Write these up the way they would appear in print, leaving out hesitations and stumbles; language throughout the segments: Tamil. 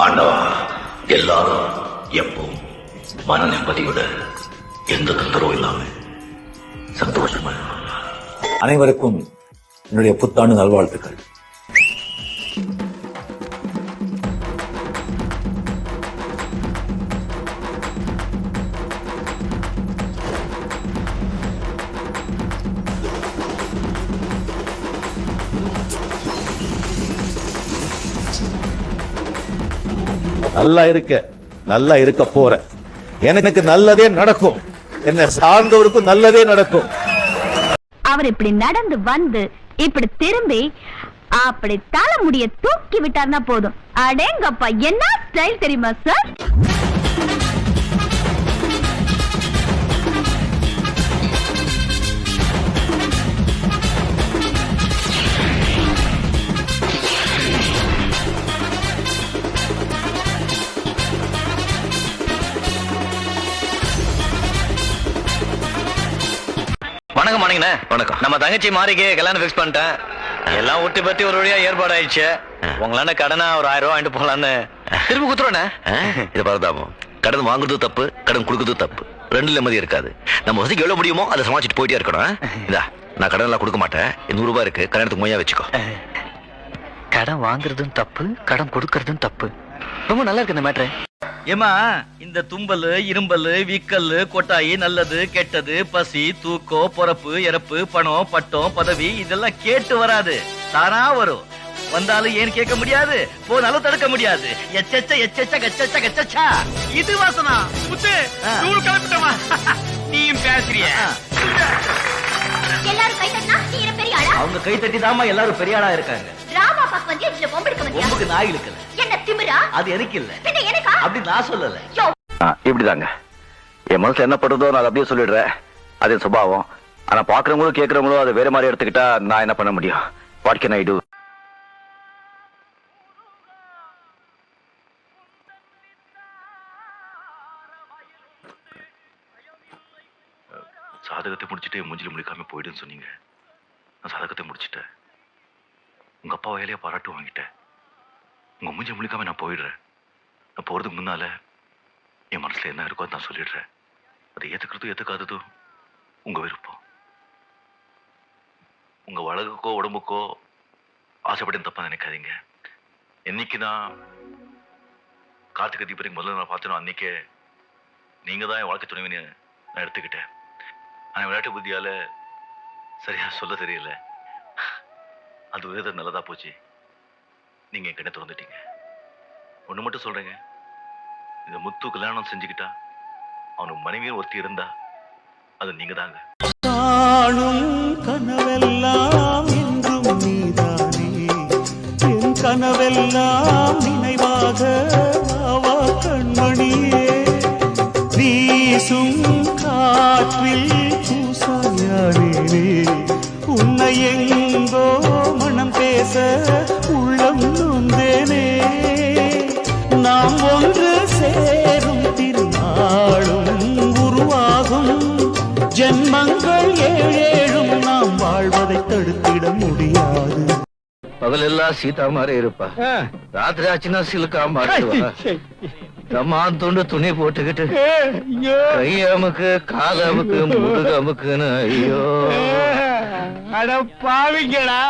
ஆண்டவா, எல்லாரும் எப்போ மன நிம்மதியோட எந்த தொந்தரவும் இல்லாம சந்தோஷமா. அனைவருக்கும் என்னுடைய புத்தாண்டு நல்வாழ்த்துக்கள். நல்லா இருக்க போற எனக்கு நல்லதே நடக்கும். என்ன சார்ந்தவருக்கும் நல்லதே நடக்கும். அவர் இப்படி நடந்து வந்து இப்படி திரும்பி அப்படி தலைமுடிய தூக்கி விட்டார்னா போதும். அடேங்கப்பா, என்ன ஸ்டைல் தெரியுமா சார்? வணக்கம். வணக்கம். நம்ம தங்கச்சி மாறிக்கு கல்யாணம் ஃபிக்ஸ் பண்ணிட்டேன். எல்லாம் ஒட்டி பத்தி ஒரு வழியா ஏற்பாடு ஆயிடுச்சு. உங்களான கடனா ஒரு 1000 ரூபாய் வாங்கிட்டு போலான்னு திரும்ப குத்துறோண்ணே. இது பரதாபம். கடன் வாங்குறது தப்பு, கடன் கொடுக்கறது தப்பு. ரெண்டு நிம்மதி இருக்காது. நம்ம வசதிக்கு எவ்வளவு முடியுமோ அதை சமாளிச்சுட்டு போயிட்டே இருக்கணும். இதா, நான் கடன் எல்லாம் கொடுக்க மாட்டேன். 100 ரூபாய் இருக்கு, கல்யாணத்துக்கு மொய்யா வச்சுக்கோ. கடன் வாங்குறதும் தப்பு, கடன் கொடுக்கறதும் தப்பு. ரொம்ப நல்லா இருக்கு இந்த மேட்ரு. ஏமா, இந்த தும்பல், இரும்பல், வீக்கல், கொட்டாயி, நல்லது கெட்டது, பசி, தூக்கம், பொறப்பு, இறப்பு, பணம், பட்டம், பதவி இதெல்லாம் கேட்டு வராது, தானா வரும். வந்தாலும் ஏன் கேட்க முடியாது, போனாலும் தடுக்க முடியாது. எச்சச்ச எச்சச்ச கச்சச்ச கச்சச்சா. இது வாசனா முத்து தூள் கலப்பிட்டமா. நீயும் பேசுறிய. எல்லாரும் கை தட்டினா நீ பெரிய ஆளா? அவங்க கை தட்டி தாமா எல்லாரும் பெரிய ஆளா இருக்காங்க. ராமா பாக்கு வந்து இதுல பொம்படுக்க வந்தியா? பொம்புக்கு நாய் இழுக்கல. என்ன திமிரா? அது எனக்கு இல்ல. பின்ன எனக்கா? அப்படி நான் சொல்லல. இப்படிதாங்க என் மனசுல என்ன படுறதோ நான் அப்படியே சொல்லிடுறேன். அது என் சுபாவம். ஆனா பாக்குறவங்களும் கேட்கறவங்களும் அதை வேற மாதிரி எடுத்துக்கிட்டா நான் என்ன பண்ண முடியும்? What can I do? சாதகத்தை முடிச்சுட்டு மூஞ்சில முடிக்காம போயிடுன்னு சொன்னீங்க. நான் சாதகத்தை முடிச்சுட்டேன். உங்க அப்பா வேலையா பாராட்டு வாங்கிட்டேன். உங்க மூஞ்சில முடிக்காம நான் போயிடுறேன். நான் போறதுக்கு முன்னால என் மனசுல என்ன இருக்கோ நான் சொல்லிடுறேன். அதை ஏத்துக்கிறதும் ஏத்துக்காததும் உங்க விருப்பம். உங்க வழக்குக்கோ உடம்புக்கோ ஆசைப்பட்டு தப்பா நினைக்காதீங்க. என்னைக்கு நான் கார்த்திகை தீபத்துக்கு முதல்ல நான் பார்த்தனோ அன்னைக்கே நீங்க தான் என் வாழ்க்கை துணைவின்னு நான் எடுத்துக்கிட்டேன். ஆனா விளையாட்டு புத்தியால சரியா சொல்ல தெரியல. அது ஒரு விதம் நல்லதா போச்சு. நீங்க என் கிட்ட திறந்துட்டீங்க. ஒண்ணு மட்டும் சொல்றேங்க, இந்த முத்து கல்யாணம் செஞ்சுக்கிட்டா அவனுக்கு மனைவியும் ஒருத்தி இருந்தா அது நீங்க தாங்க. காணும் கனவெல்லாம் என்றும் நீதானே, என் கனவெல்லாம் நினைவாக ஆவா கண்மணியே. வீசும் காற்றில் பூசாயானே, உன்னை எங்கோ மனம் பேச உள்ளம் நொந்தேனே. நாம் ஒன்று சேரும் திருநாளும் உருவாகும். ஜென்மங்கள் ஏழேழும் நாம் வாழ்வதை தடுத்திட முடியாது. பகலெல்லாம் சீதா மாதிரி இருப்பா, ராத்திரி ஆச்சுன்னா சிலுக்கா மாட்டுவா. தம்மான் துண்டு துணி போட்டுக்கிட்டு கையமுக்கு காலமுக்கு முதுகமுக்குன்னு. ஐயோ அட பாவிங்களா,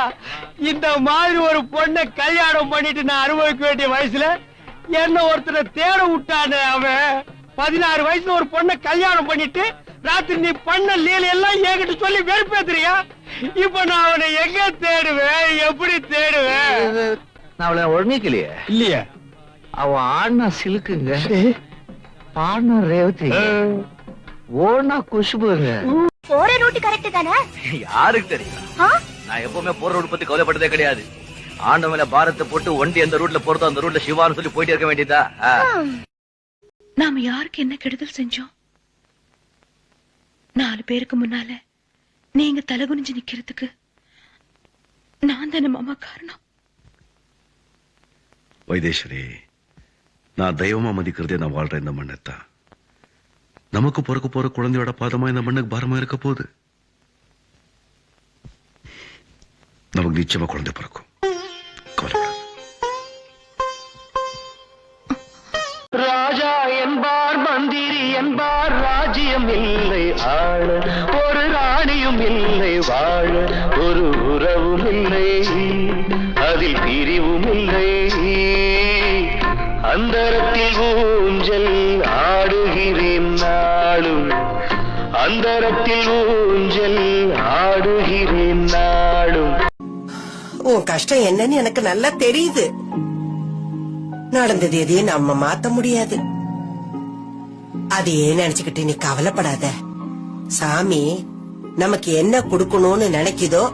இந்த மாதிரி ஒரு பொண்ணை கல்யாணம் பண்ணிட்டு நான் அனுபவிக்க வேண்டிய வயசுல என்ன ஒருத்தரை தேட விட்டானு. அவன் 16 வயசுல ஒரு பொண்ணை கல்யாணம் பண்ணிட்டு ராத்திரி நீ பண்ண லீல எல்லாம் என்கிட்ட சொல்லி வெறுப்பேத்துறியா? இப்ப நான் அவனை எங்க தேடுவேன், எப்படி தேடுவேன்? நான் அவளை ஒழுங்கிக்கலையே. இல்லையா? அவன் ஆடினா சிலுக்குங்க, பாடினா ரேவதி, ஓடினா குஷ்புங்க. போற ரூட் கரெக்ட் தானே? யாருக்கு தெரியும்? நான் எப்பவுமே போற ரூட் பத்தி கவலைப்பட்டதே கிடையாது. ஆண்ட மேல பாரத்தை போட்டு ஒண்டி எந்த ரூட்ல போறதோ அந்த ரூட்ல சிவான்னு சொல்லி போயிட்டே இருக்க வேண்டியதா. நாம யாருக்கு என்ன கெடுதல் செஞ்சோம்? 4 பேருக்கு முன்னால நீங்க தலகுனிஞ்சு நிக்கிறதுக்கு நான் தானே மாமா காரணம். வைத்தேஸ்வரி, நான் தெய்வமா மதிக்கிறதே நான் வாழ்ற இந்த மண்ணைத்தான். நமக்கு பிறக்க போற குழந்தையோட பாதமா இந்த மண்ணுக்கு பாரமா இருக்க போகுது. நமக்கு நிச்சயமா குழந்தை பிறக்கும். கவலைப்படாது. ராஜா என்பார் மந்திரி என்பார் ராஜ்யம் இல்லை ஆள ஒரு ராணியும் இல்லை வாழ ஒரு உறவும் இல்லை அதில் பிரிவும் இல்லை அந்தரத்தில் ஊஞ்சல் ஆடுகிறேன் நாளும் அந்தரத்தில் ஊஞ்சல் ஆடுகிறேன் நாளும். உன் கஷ்டம் என்னன்னு எனக்கு நல்லா தெரியுது. நடந்தது எதையும் நம்ம மாத்த முடியாது. அதையே நினைச்சுக்கிட்டு நீ கவலைப்படாத. சாமி நமக்கு என்ன கொடுக்கணும்னு நினைக்குதோ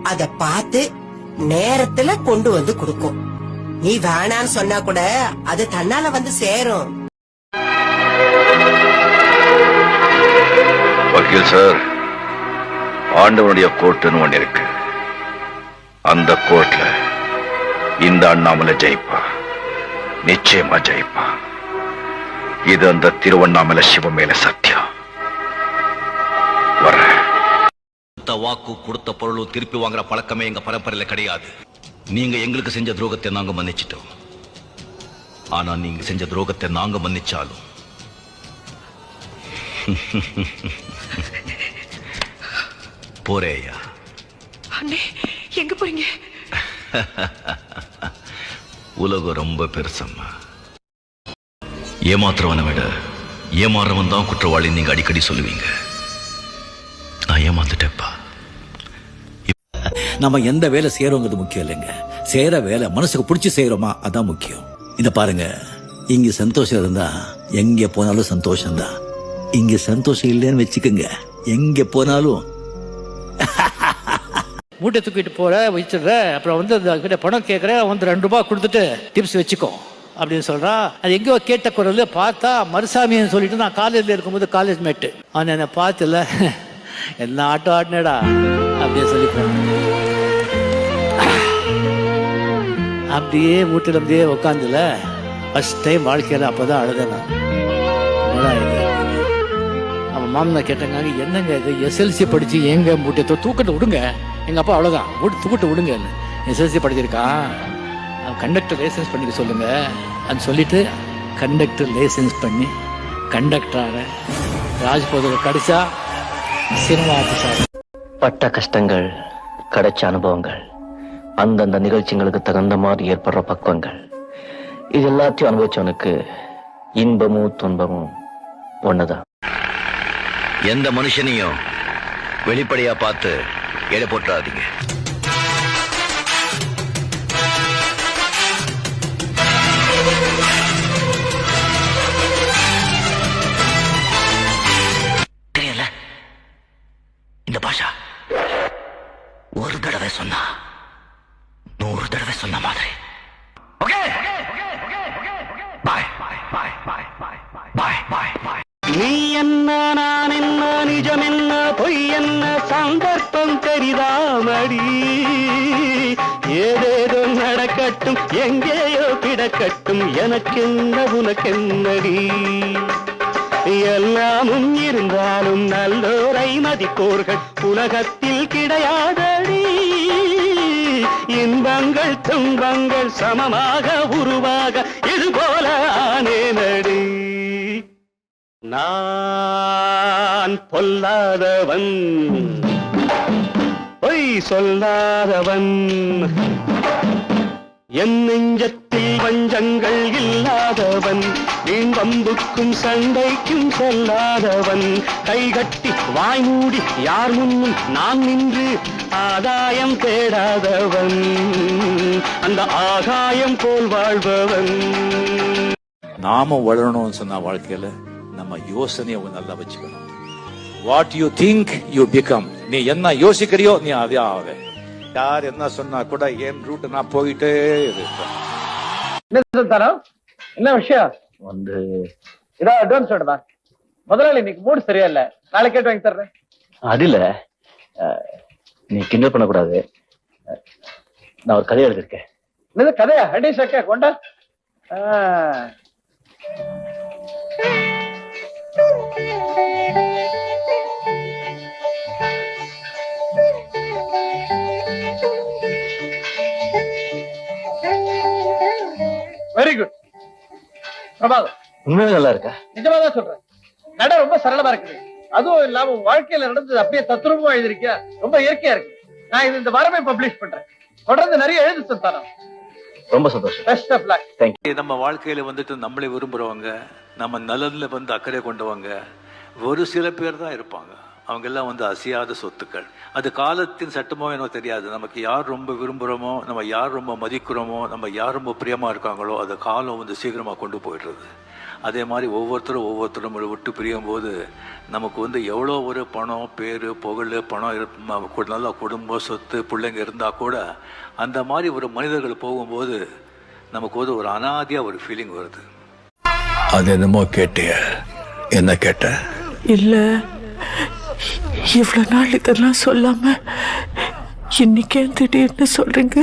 அத பார்த்து நேரத்துல கொண்டு வந்து கொடுக்கும். நீ வேணான்னு சொன்னா கூட அது தன்னால வந்து சேரும். வக்கீல் சார், ஆண்டவனுடைய கோர்ட்டுன்னு ஒண்ணு இருக்கு. அந்த கோர்ட்ல இந்த அண்ணாமலை ஜெயிப்பா, நிச்சயமா ஜெயிப்பா. இது அந்த திருவண்ணாமலை சிவம் மேல சத்தியம். வர வாக்கு கொடுத்த பொருளும் திருப்பி வாங்குற பழக்கமே எங்க பரம்பரையில கிடையாது. நீங்க எங்களுக்கு செஞ்ச துரோகத்தை நாங்க மன்னிச்சிட்டோம். ஆனா நீங்க செஞ்ச துரோகத்தை நாங்க மன்னிச்சாலும் போறேயா. அண்ணே எங்க போறீங்க? உலகம் ரொம்ப பெருசம்மா. ஏமாத்துறவனை விட ஏமாறவன் தான் குற்றவாளி நீங்க அடிக்கடி சொல்லுவீங்க. நான் ஏமாத்துட்டேப்பா. நம்ம எந்த வேலை செய்யறோங்கிறது முக்கியம் இல்லைங்க. செய்யற வேலை மனசுக்கு பிடிச்சி செய்யறோமா அதான் முக்கியம். இந்த பாருங்க, இங்க சந்தோஷம் இருந்தா எங்க போனாலும் சந்தோஷம்தான். இங்க சந்தோஷம் இல்லைன்னு வச்சுக்கோங்க, எங்க போனாலும் மூட்டை தூக்கிட்டு போற வச்சிடுற, அப்புறம் வந்து அந்த பணம் கேட்கற, வந்து 2 ரூபாய் கொடுத்துட்டு டிப்ஸ் வச்சுக்கோ அப்படின்னு சொல்றான். அது எங்கேயோ கேட்ட குரல் பார்த்தா மருசாமின்னு சொல்லிட்டு நான் காலேஜ்ல இருக்கும்போது காலேஜ் மேட்டு அவன் என்னை பார்த்துல என்ன ஆட்டம் ஆடினடா அப்படியே சொல்லி அப்படியே வீட்டில் அப்படியே உட்காந்துல ஃபர்ஸ்ட் டைம் வாழ்க்கையில் அப்போதான் அழுதேன் நான். அவன் மாமனா கேட்டாங்க, என்னங்க இது எஸ்எல்சி படிச்சு எங்க மூட்டை தூக்கிட்டு விடுங்க. எங்க அப்பா அவ்வளோதான் தூக்கிட்டு விடுங்க. எஸ்எல்சி படிச்சிருக்கான், கண்டக்டர் லைசன்ஸ் பண்ணிக்க சொல்லுங்க அப்படின்னு சொல்லிட்டு கண்டக்டர் லைசன்ஸ் பண்ணி கண்டக்டராக ராஜ்போதில் கிடைச்சா சினிமா ஆஃபீஸாக. பட்ட கஷ்டங்கள், கிடைச்ச அனுபவங்கள், அந்தந்த நிகழ்ச்சிகளுக்கு தகுந்த மாதிரி ஏற்படுற பக்குவங்கள், இது எல்லாத்தையும் அனுபவிச்சவனுக்கு இன்பமும் துன்பமும் ஒண்ணுதான். எந்த மனுஷனையும் வெளிப்படையா பார்த்து எடை போட்டுறாதீங்க. தெரியல, இந்த பாஷா ஒரு தடவை சொன்னா 100 தடவை சொன்ன மாதிரி. ஓகே பாய் பாய் பாய் பாய் பாய் பாய் பாய் பாய். நீ என்ன நான் என்ன நிஜம் என்ன பொய் என்ன சந்தர்ப்பம் தெரிதாமடி. ஏதேதோ நடக்கட்டும் எங்கேயோ கிடக்கட்டும் எனக்கென்ன உனக்கென்னடி. எல்லாமும் இருந்தாலும் நல்லோரை மதிப்போர்கள் உலகத்தில் கிடையாதடி. இன்பங்கள் துன்பங்கள் சமமாக உருவாக இது போல ஆனேனடி. நான் பொல்லாதவன், பொய் சொல்லாதவன், என் நெஞ்சத்தில் வஞ்சங்கள் இல்லாதவன், வீண்வம்புக்கும் சண்டைக்கும் செல்லாதவன், கைகட்டி வாய் மூடி யார் முன்னும் நான் நின்று ஆதாயம் தேடாதவன், அந்த ஆகாயம் போல் வாழ்பவன். நாம வளரணும்னு சொன்ன வாழ்க்கையில நம்ம யோசனையை நல்லா வச்சுக்கணும். What you think you become. நீ என்ன யோசிக்கிறியோ நீ அதே ஆவே. யார் என்ன சொன்னா கூட என் ரூட் நான் போயிட்டே இருப்பேன். என்ன விஷயம் வந்து இதான் அட்வான்ஸ் வேணுமா? முதலாளி இன்னைக்கு மூடு சரியா இல்ல, நாளைக்கு கேட்டு வாங்கி தர்றேன். அது இல்ல, நீ கிண்டல் பண்ணக்கூடாது. நான் ஒரு கதை எழுதிருக்கேன். என்னது கதையா? அடி சக்க கொண்டா. Very good. பிரமாதம். உண்மையிலே நல்லா இருக்கா? நிஜமாதான் சொல்றேன். நட ரொம்ப சரளமா இருக்குது. அதுவும் இல்லாம வாழ்க்கையில நடந்தது அப்படியே தத்ரூபமா எழுதிருக்க. ரொம்ப இயற்கையா இருக்கு. நான் இது இந்த வாரமே பப்ளிஷ் பண்றேன். தொடர்ந்து நிறைய எழுது சந்தானம். ரொம்ப சந்தோஷம். Best of luck. தேங்க்யூ. நம்ம வாழ்க்கையில வந்துட்டு நம்மளை விரும்புறவங்க, நம்ம நலன்ல வந்து அக்கறை கொண்டவங்க ஒரு சில பேர் தான் இருப்பாங்க. அவங்க எல்லாம் வந்து அசையாத சொத்துக்கள். அது காலத்தின் சட்டமோ என்னோ தெரியாது. நமக்கு யார் ரொம்ப விரும்புகிறோமோ, நம்ம யார் ரொம்ப மதிக்கிறோமோ, நம்ம யார் ரொம்ப பிரியமா இருக்காங்களோ, அது காலம் வந்து சீக்கிரமா கொண்டு போயிடுறது. அதே மாதிரி ஒவ்வொருத்தரும் விட்டு பிரியும் போது நமக்கு வந்து எவ்வளோ ஒரு பணம், பேர், புகழ், பணம், நல்ல குடும்பம், சொத்து, பிள்ளைங்க இருந்தா கூட அந்த மாதிரி ஒரு மனிதர்கள் போகும்போது நமக்கு வந்து ஒரு அனாதியா ஒரு ஃபீலிங் வருது. அது என்னமோ கேட்டிய? என்ன கேட்ட? இல்ல, இவ்வளவு நாள் இதெல்லாம் சொல்லாம இன்னைக்கே திடீர்னு சொல்றீங்க.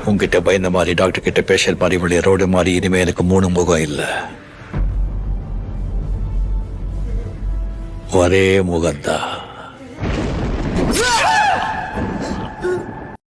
உங்ககிட்ட பயந்த மாதிரி, டாக்டர் கிட்ட பேஷண்ட் மாதிரி, இவளுடைய ரோடு மாதிரி இனிமே எனக்கு 3 முகம் இல்ல, ஒரே முகம்தான்.